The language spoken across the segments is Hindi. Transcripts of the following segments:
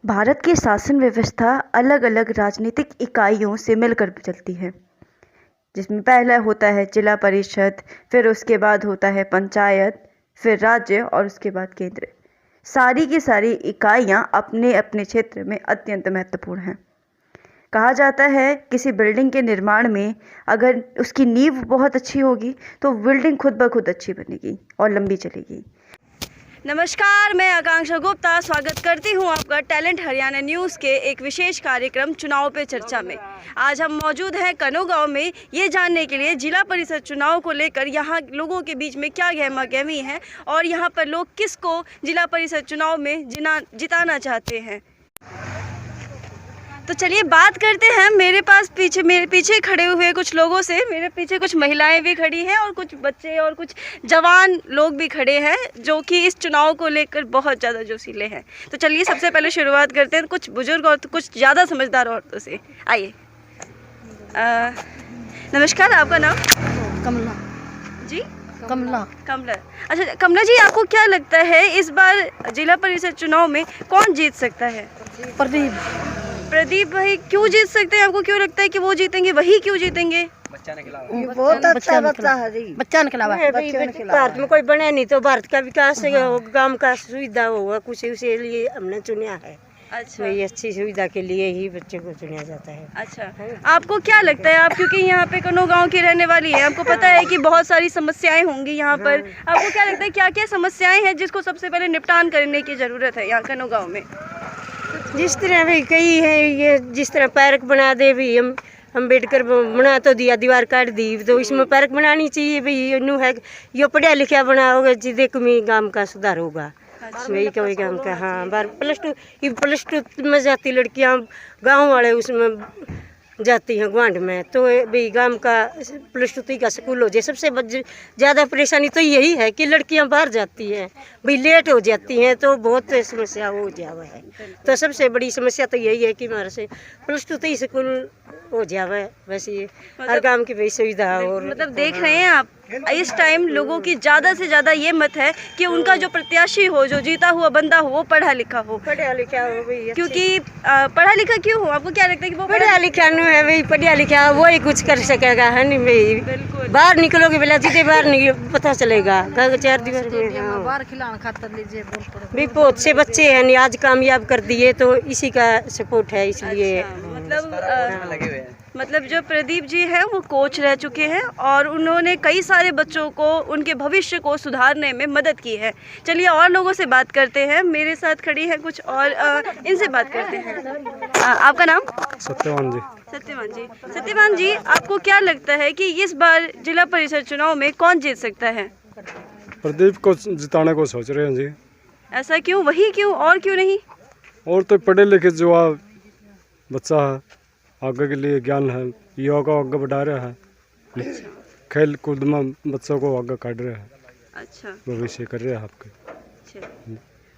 भारत की शासन व्यवस्था अलग अलग राजनीतिक इकाइयों से मिलकर चलती है, जिसमें पहला होता है जिला परिषद, फिर उसके बाद होता है पंचायत, फिर राज्य और उसके बाद केंद्र। सारी की सारी इकाइयां अपने अपने क्षेत्र में अत्यंत महत्वपूर्ण हैं। कहा जाता है किसी बिल्डिंग के निर्माण में अगर उसकी नींव बहुत अच्छी होगी तो बिल्डिंग खुद ब खुद अच्छी बनेगी और लंबी चलेगी। नमस्कार, मैं आकांक्षा गुप्ता स्वागत करती हूं आपका टैलेंट हरियाणा न्यूज़ के एक विशेष कार्यक्रम चुनाव पे चर्चा में। आज हम मौजूद हैं कनो गांव में, ये जानने के लिए जिला परिषद चुनाव को लेकर यहाँ लोगों के बीच में क्या गहमा गहमी है और यहाँ पर लोग किसको जिला परिषद चुनाव में जिताना चाहते हैं। तो चलिए बात करते हैं मेरे पीछे खड़े हुए कुछ लोगों से। मेरे पीछे कुछ महिलाएं भी खड़ी हैं और कुछ बच्चे और कुछ जवान लोग भी खड़े हैं जो कि इस चुनाव को लेकर बहुत ज़्यादा जोशीले हैं। तो चलिए सबसे पहले शुरुआत करते हैं कुछ बुजुर्ग और कुछ ज़्यादा समझदार औरतों से। आइए। नमस्कार, आपका नाम? कमला जी, कमला। कमला। अच्छा कमला जी, आपको क्या लगता है इस बार जिला परिषद चुनाव में कौन जीत सकता है? प्रदीप भाई क्यों जीत सकते हैं? आपको क्यों लगता है कि वो जीतेंगे? वही क्यों जीतेंगे? बहुत अच्छा बच्चा है जी। बच्चा ने खिलावा। भारत में कोई बने नहीं तो भारत का विकास गांव का सुविधा होगा, कुछ उसी लिए हमने चुना है। अच्छा, वही अच्छी सुविधा के लिए ही बच्चे को चुना जाता है। अच्छा, आपको क्या लगता है, आप क्योंकि यहाँ पे कनो गांव की रहने वाली हैं, आपको पता है कि बहुत सारी समस्याएं होंगी यहाँ पर। आपको क्या लगता है क्या क्या समस्याएं हैं जिसको सबसे पहले निपटान करने की जरूरत है यहाँ कनो गांव में? जिस तरह भी कई है, ये जिस तरह पार्क बना दे भी, हम अम्बेडकर बना तो दिया, दीवार काट दी, तो इसमें पार्क बनानी चाहिए भाई। न्यू है यो पढ़ा लिखा बना होगा जिदे कमी गांव का सुधार होगा। वही कोई गांव का। हाँ, बार प्लस टू में जाती लड़कियां, गांव वाले उसमें जाती हैं ग्वांड में, तो भाई गांव का प्लस टू का स्कूल हो जाए। सबसे ज़्यादा परेशानी तो यही है कि लड़कियां बाहर जाती हैं, भाई लेट हो जाती हैं तो बहुत समस्या हो जावा है। तो सबसे बड़ी समस्या तो यही है कि हमारे से प्लस टू ही स्कूल हो जावे। वैसे हर काम की भाई सुविधा। और मतलब देख रहे हैं आप इस टाइम लोगों की ज़्यादा से ज़्यादा ये मत है कि उनका जो प्रत्याशी हो, जो जीता हुआ बंदा हो, वो पढ़ा लिखा हो। पढ़ा लिखा हो भाई, क्योंकि पढ़ा लिखा क्यों हो? आपको क्या लगता है कि वो पढ़ा लिखा नहीं है भाई? पढ़ा लिखा वो ही कुछ कर सकेगा, है नहीं भाई? बाहर निकलोगे बेला जितने बाहर नहीं पता चलेगा। चार दीवार में बाहर खिलाना खातर लीजिए भाई बहुत से बच्चे हैं आज कामयाब कर दिए, तो इसी का सपोर्ट है इसलिए। मतलब जो प्रदीप जी हैं वो कोच रह चुके हैं और उन्होंने कई सारे बच्चों को उनके भविष्य को सुधारने में मदद की है। चलिए और लोगों से बात करते हैं। मेरे साथ खड़ी हैं कुछ और, इनसे बात करते हैं। आपका नाम? सत्यवान जी। सत्यवान जी। सत्यवान जी, आपको क्या लगता है कि इस बार जिला परिषद चुनाव में कौन जीत सकता है? प्रदीप को जिताने को सोच रहे हैं जी। ऐसा क्यों? वही क्यों और क्यों नहीं? और तो पढ़े लिखे जो बच्चा है, आगे के लिए ज्ञान है, युवा को आगे बढ़ा रहा है, खेल कूद में बच्चों को आगे काट रहे हैं। अच्छा, भविष्य कर रहे हैं आपके।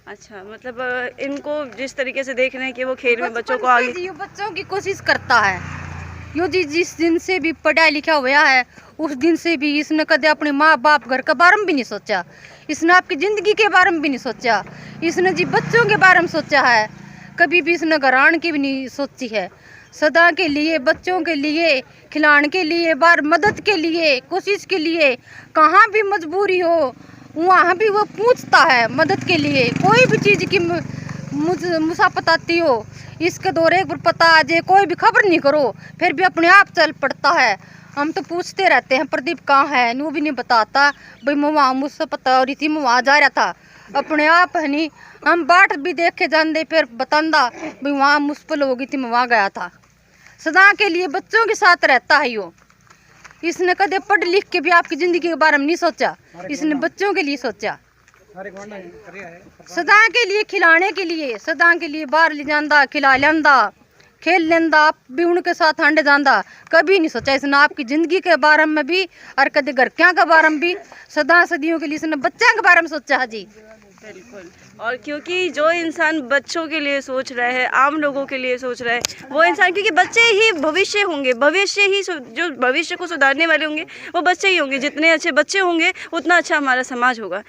अच्छा, मतलब इनको जिस तरीके से देख रहे हैं कि वो खेल में बच्चों को आगे, बच्चों की कोशिश करता है। यो जी जिस दिन से भी पढ़ा लिखा हुआ है उस दिन से भी इसने कदे अपने माँ बाप घर के बारे में भी नहीं सोचा, इसने आपकी ज़िंदगी के बारे में भी नहीं सोचा, इसने जी बच्चों के बारे में सोचा है, कभी भी इसने घरान की भी नहीं सोची है। सदा के लिए बच्चों के लिए, खिलाने के लिए, बार मदद के लिए, कोशिश के लिए, कहाँ भी मजबूरी हो वहाँ भी वो पूछता है मदद के लिए। कोई भी चीज़ की मुसाफत आती हो, इसके दौरे एक बार पता आ जाए, कोई भी खबर नहीं करो फिर भी अपने आप चल पड़ता है। हम तो पूछते रहते हैं प्रदीप कहाँ है, वो भी नहीं बताता भाई मैं वहाँ, मुझसे पता हो रही थी मैं वहाँ जा रहा था, अपने आप है नहीं। हम बाट भी देख के जान फिर बतांदा भाई वहाँ मुश्किल हो गई थी मैं वहाँ गया था। सदा के लिए बच्चों के साथ रहता है यो। इसने कदे पढ़ लिख के भी आपकी ज़िंदगी के बारे में नहीं सोचा, इसने बच्चों के लिए सोचा, सदा के लिए, खिलाने के लिए, सदा के लिए बाहर ले जाता, खिला लेंदा, खेल लेंदा, आप भी उनके साथ हांडे जाता, कभी नहीं सोचा इसने आपकी ज़िंदगी के बारे में भी और कदे घर के बारे में भी। सदा सदियों के लिए इसने बच्चों के बारे में सोचा है जी। बिल्कुल। और क्योंकि जो इंसान बच्चों के लिए सोच रहा है, आम लोगों के लिए सोच रहा है, वो इंसान, क्योंकि बच्चे ही भविष्य होंगे, जो भविष्य को सुधारने वाले होंगे वो बच्चे ही होंगे। जितने अच्छे बच्चे होंगे उतना अच्छा हमारा समाज होगा।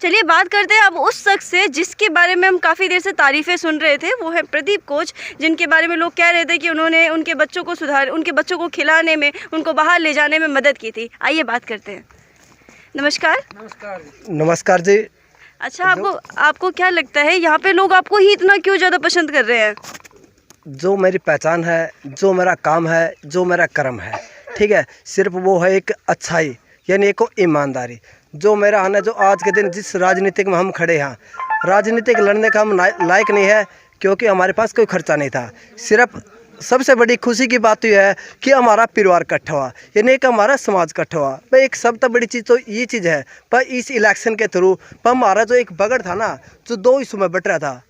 चलिए बात करते हैं अब उस शख्स से जिसके बारे में हम काफ़ी देर से तारीफ़ें सुन रहे थे। वो है प्रदीप कोच, जिनके बारे में लोग कह रहे थे कि उन्होंने उनके बच्चों को खिलाने में, उनको बाहर ले जाने में मदद की थी। आइए बात करते हैं। नमस्कार। नमस्कार जी। अच्छा, आपको क्या लगता है यहाँ पे लोग आपको ही इतना क्यों ज़्यादा पसंद कर रहे हैं? जो मेरी पहचान है, जो मेरा काम है, जो मेरा कर्म है, ठीक है, सिर्फ वो है एक अच्छाई, यानी एक ईमानदारी। जो मेरा है ना, जो आज के दिन जिस राजनीतिक में हम खड़े हैं, राजनीतिक लड़ने का हम लायक नहीं है, क्योंकि हमारे पास कोई खर्चा नहीं था। सिर्फ सबसे बड़ी खुशी की बात यह है कि हमारा परिवार इकट्ठा हुआ, यानी कि हमारा समाज इकट्ठा हुआ। पर एक सबसे बड़ी चीज़ तो ये चीज़ है, पर इस इलेक्शन के थ्रू पर हमारा जो एक बगड़ था ना, जो 2 हिस्सों में बट रहा था,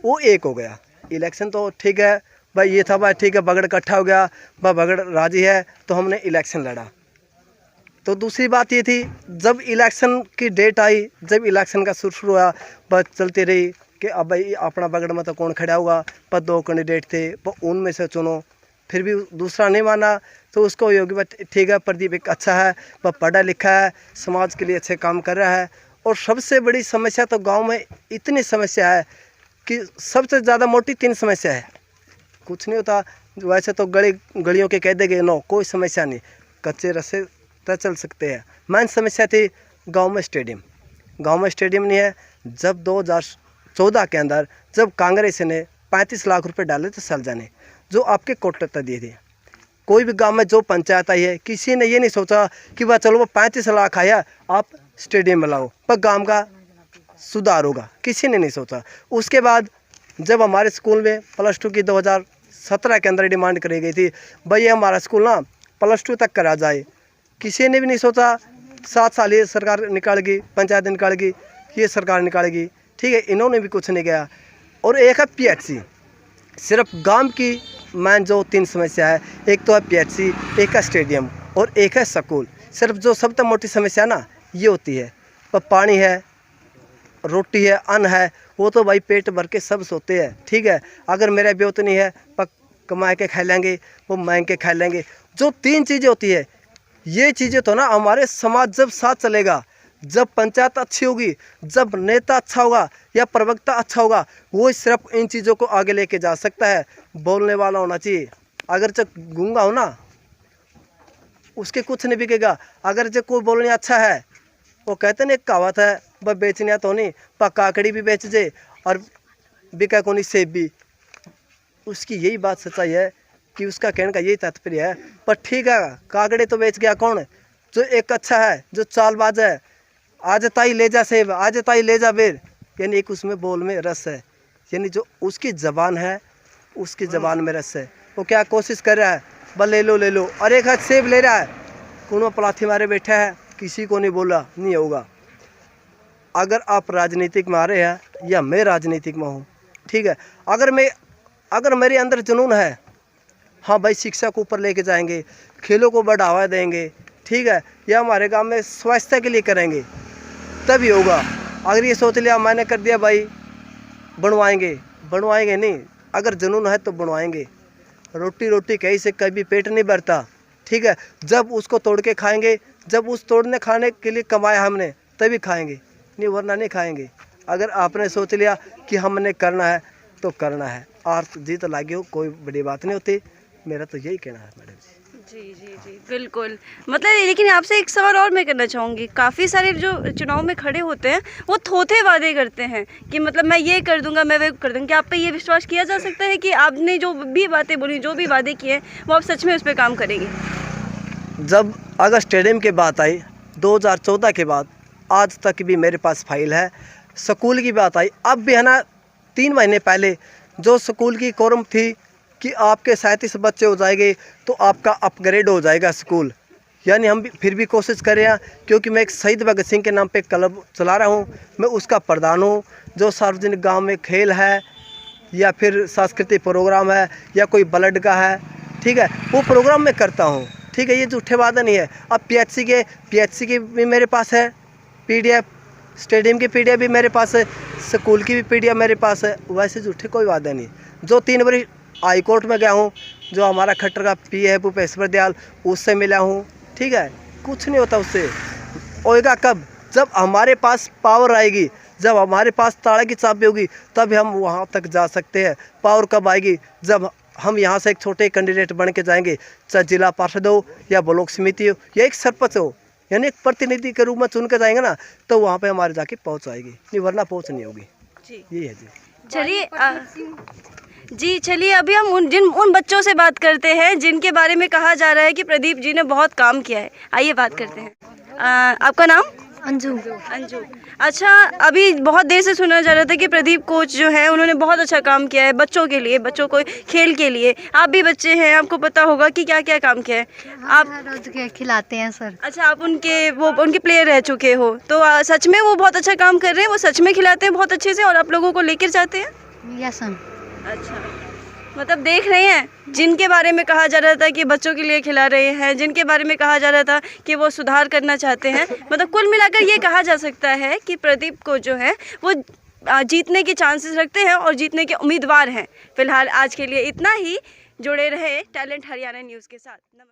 वो एक हो गया। इलेक्शन तो ठीक है भाई, ये था भाई ठीक है, बगड़ इकट्ठा हो गया, भाई बगड़ राजी है, तो हमने इलेक्शन लड़ा। तो दूसरी बात ये थी, जब इलेक्शन की डेट आई, जब इलेक्शन का शुरू हुआ, बस चलती रही कि अब भाई अपना बगड़ में तो कौन खड़ा होगा, पर 2 कैंडिडेट थे, पर उनमें से चुनो। फिर भी दूसरा नहीं माना, तो उसको योगी बट ठीक है, प्रदीप एक अच्छा है, वह पढ़ा लिखा है, समाज के लिए अच्छे काम कर रहा है। और सबसे बड़ी समस्या तो गांव में इतनी समस्या है कि सबसे ज़्यादा मोटी 3 समस्या है। कुछ नहीं होता वैसे तो गलियों के कह देंगे नो, कोई समस्या नहीं, कच्चे रस्ते तय चल सकते हैं। मेन समस्या थी गांव में स्टेडियम नहीं है। जब 2014 के अंदर जब कांग्रेस ने 35 लाख रुपए डाले थे साल जाने, जो आपके कोटे दिए थे, कोई भी गांव में जो पंचायत आई है, किसी ने ये नहीं सोचा कि वह चलो वो 35 लाख आया आप स्टेडियम में लाओ, पर गांव का सुधार होगा, किसी ने नहीं सोचा। उसके बाद जब हमारे स्कूल में +2 की 2017 के अंदर डिमांड करी गई थी, भाई हमारा स्कूल ना +2 तक करा जाए, किसी ने भी नहीं सोचा। 7 साल ये सरकार निकालेगी, पंचायत निकालेगी, ये सरकार निकालेगी, ठीक है, इन्होंने भी कुछ नहीं किया। और एक है PHC, सिर्फ गांव की मेन जो 3 समस्या है, एक तो है PHC, एक है स्टेडियम और एक है स्कूल। सिर्फ जो सबसे मोटी समस्या ना ये होती है, पर पानी है, रोटी है, अन्न है, वो तो भाई पेट भर के सब सोते हैं, ठीक है। अगर मेरा भी नहीं है, पर कमा के खा लेंगे, वो मांग के खा लेंगे। जो 3 चीज़ें होती है, ये चीज़ें तो ना हमारे समाज जब साथ चलेगा, जब पंचायत अच्छी होगी, जब नेता अच्छा होगा या प्रवक्ता अच्छा होगा, वो सिर्फ इन चीज़ों को आगे लेके जा सकता है। बोलने वाला होना चाहिए। अगर जब गूंगा हो ना, उसके कुछ नहीं बिकेगा। अगर जब कोई बोलने अच्छा है, वो कहते ना एक कहावत है, वह बेचने तो नहीं, पर काकड़ी भी बेच जे और बिका को नहीं सेब भी। उसकी यही बात सच्चाई है कि उसका कहने का यही तात्पर्य है। पर ठीक है, काकड़ी तो बेच गया कौन? जो एक अच्छा है, जो चालबाज है, आज ताई ले जा सेब, आज ताई ले जा बेर, यानी एक उसमें बोल में रस है, यानी जो उसकी ज़बान है, उसकी ज़बान में रस है। वो क्या कोशिश कर रहा है, बस ले लो, और एक हाथ सेब ले रहा है, कोनो पलाथी मारे बैठा है, किसी को नहीं बोला, नहीं होगा। अगर आप राजनीतिक में आ रहे हैं या मैं राजनीतिक में हूँ, ठीक है, अगर मेरे अंदर जुनून है, हाँ भाई शिक्षा को ऊपर लेके जाएंगे, खेलों को बढ़ावा देंगे, ठीक है, या हमारे गांव में स्वास्थ्य के लिए करेंगे, तभी होगा। अगर ये सोच लिया मैंने कर दिया भाई बनवाएंगे नहीं। अगर जुनून है तो बनवाएंगे। रोटी कहीं से कभी पेट नहीं भरता, ठीक है। जब उसको तोड़ के खाएंगे, जब उस तोड़ने खाने के लिए कमाया हमने, तभी खाएंगे, नहीं वरना नहीं खाएंगे। अगर आपने सोच लिया कि हमने करना है तो करना है, और जीत लागी हो, कोई बड़ी बात नहीं होती। मेरा तो यही कहना है मैडम जी बिल्कुल। मतलब लेकिन आपसे एक सवाल और मैं करना चाहूँगी। काफ़ी सारे जो चुनाव में खड़े होते हैं वो थोथे वादे करते हैं कि मतलब मैं ये कर दूंगा, मैं वो कर दूंगा। क्या आप पे ये विश्वास किया जा सकता है कि आपने जो भी बातें बोली, जो भी वादे किए वो आप सच में उस पर काम करेंगे? जब अगर स्टेडियम की बात आई 2014 के बाद, आज तक भी मेरे पास फाइल है। स्कूल की बात आई, अब भी है ना, 3 महीने पहले जो स्कूल की कोरम थी कि आपके 37 बच्चे हो जाएंगे तो आपका अपग्रेड हो जाएगा स्कूल, यानी हम भी फिर भी कोशिश कर रहे हैं, क्योंकि मैं एक शहीद भगत सिंह के नाम पे क्लब चला रहा हूँ, मैं उसका प्रधान हूँ। जो सार्वजनिक गांव में खेल है या फिर सांस्कृतिक प्रोग्राम है या कोई ब्लड का है, ठीक है, वो प्रोग्राम मैं करता हूँ, ठीक है। ये झूठे वादा नहीं है। अब PHC के भी मेरे पास है PDF, स्टेडियम की पीढ़ियाँ भी मेरे पास है, स्कूल की भी पीढ़ियाँ मेरे पास है। वैसे झूठे कोई वादा नहीं। जो 3 बार हाई कोर्ट में गया हूँ, जो हमारा खट्टर का पी है भूपेश्वर दयाल, उससे मिला हूँ, ठीक है, कुछ नहीं होता उससे। होएगा कब? जब हमारे पास पावर आएगी, जब हमारे पास ताले की चाबी होगी, तब हम वहाँ तक जा सकते हैं। पावर कब आएगी? जब हम यहाँ से एक छोटे कैंडिडेट बन के जाएंगे, चाहे जिला पार्षद हो या ब्लॉक समिति हो या एक सरपंच हो, यानी एक प्रतिनिधि के रूप में चुन के जाएंगे ना, तो वहाँ पे हमारे जाके पहुँच आएगी, नहीं वरना पहुँच नहीं होगी जी। ये है जी। चलिए अभी हम उन बच्चों से बात करते हैं जिनके बारे में कहा जा रहा है कि प्रदीप जी ने बहुत काम किया है। आइए बात करते हैं। आपका नाम? अंजू। अंजू। अच्छा, अभी बहुत देर से सुना जा रहा था कि प्रदीप कोच जो है उन्होंने बहुत अच्छा काम किया है बच्चों के लिए, बच्चों को खेल के लिए। आप भी बच्चे हैं, आपको पता होगा कि क्या क्या काम किया है। आप रोज के खिलाते हैं सर। अच्छा, आप उनके प्लेयर रह चुके हो, तो सच में वो बहुत अच्छा काम कर रहे हैं? वो सच में खिलाते हैं बहुत अच्छे से और आप लोगों को लेकर जाते हैं? Yes sir. अच्छा, मतलब देख रहे हैं जिनके बारे में कहा जा रहा था कि बच्चों के लिए खिला रहे हैं, जिनके बारे में कहा जा रहा था कि वो सुधार करना चाहते हैं, मतलब कुल मिलाकर ये कहा जा सकता है कि प्रदीप को जो है वो जीतने के चांसेस रखते हैं और जीतने के उम्मीदवार हैं। फिलहाल आज के लिए इतना ही। जुड़े रहे टैलेंट हरियाणा न्यूज़ के साथ। नमस्कार।